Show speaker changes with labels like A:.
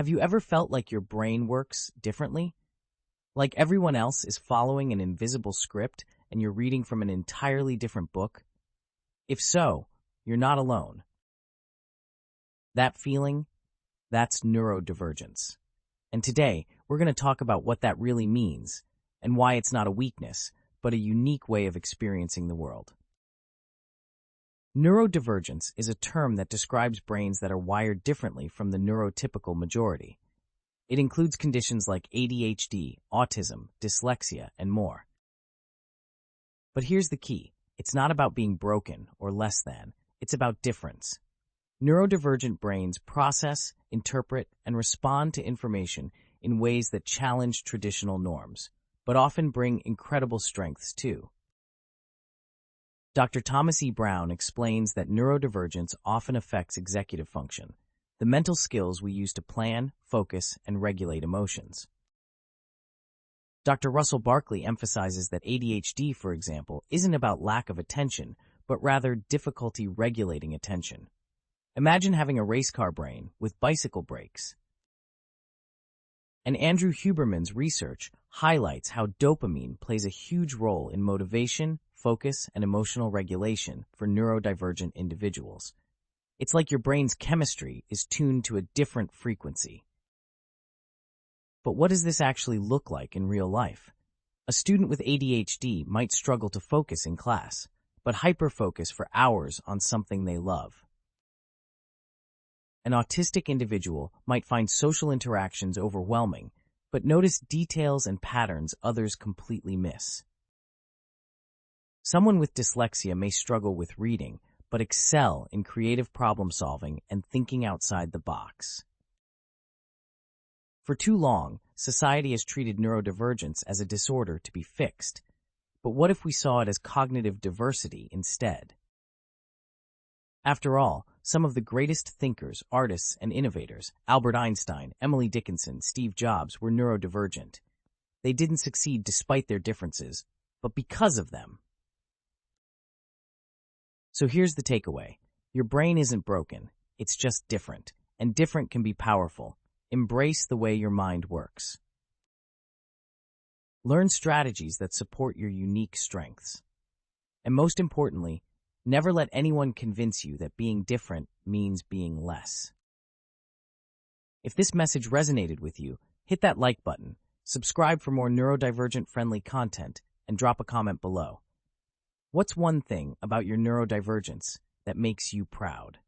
A: Have you ever felt like your brain works differently? Like everyone else is following an invisible script and you're reading from an entirely different book? If so, you're not alone. That feeling, that's neurodivergence. And today, we're going to talk about what that really means and why it's not a weakness, but a unique way of experiencing the world. Neurodivergence is a term that describes brains that are wired differently from the neurotypical majority. It includes conditions like ADHD, autism, dyslexia, and more. But here's the key. It's not about being broken or less than. It's about difference. Neurodivergent brains process, interpret, and respond to information in ways that challenge traditional norms, but often bring incredible strengths too. Dr. ThomasEBrown explains that neurodivergence often affects executive function, the mental skills we use to plan, focus, and regulate emotions. Dr. Russell Barkley emphasizes that ADHD, for example, isn't about lack of attention, but rather difficulty regulating attention. Imagine having a race car brain with bicycle brakes. And Andrew Huberman's research highlights how dopamine plays a huge role in motivation, focus, and emotional regulation for neurodivergent individuals. It's like your brain's chemistry is tuned to a different frequency. But what does this actually look like in real life? A student with ADHD might struggle to focus in class, but hyperfocus for hours on something they love. An autistic individual might find social interactions overwhelming, but notice details and patterns others completely miss. Someone with dyslexia may struggle with reading, but excel in creative problem-solving and thinking outside the box. For too long, society has treated neurodivergence as a disorder to be fixed. But what if we saw it as cognitive diversity instead? After all, some of the greatest thinkers, artists, and innovators, Albert Einstein, Emily Dickinson, Steve Jobs, were neurodivergent. They didn't succeed despite their differences, but because of them. So here's the takeaway. Your brain isn't broken, it's just different, and different can be powerful. Embrace the way your mind works. Learn strategies that support your unique strengths. And most importantly, never let anyone convince you that being different means being less. If this message resonated with you, hit that like button, subscribe for more neurodivergent-friendly content, and drop a comment below. What's one thing about your neurodivergence that makes you proud?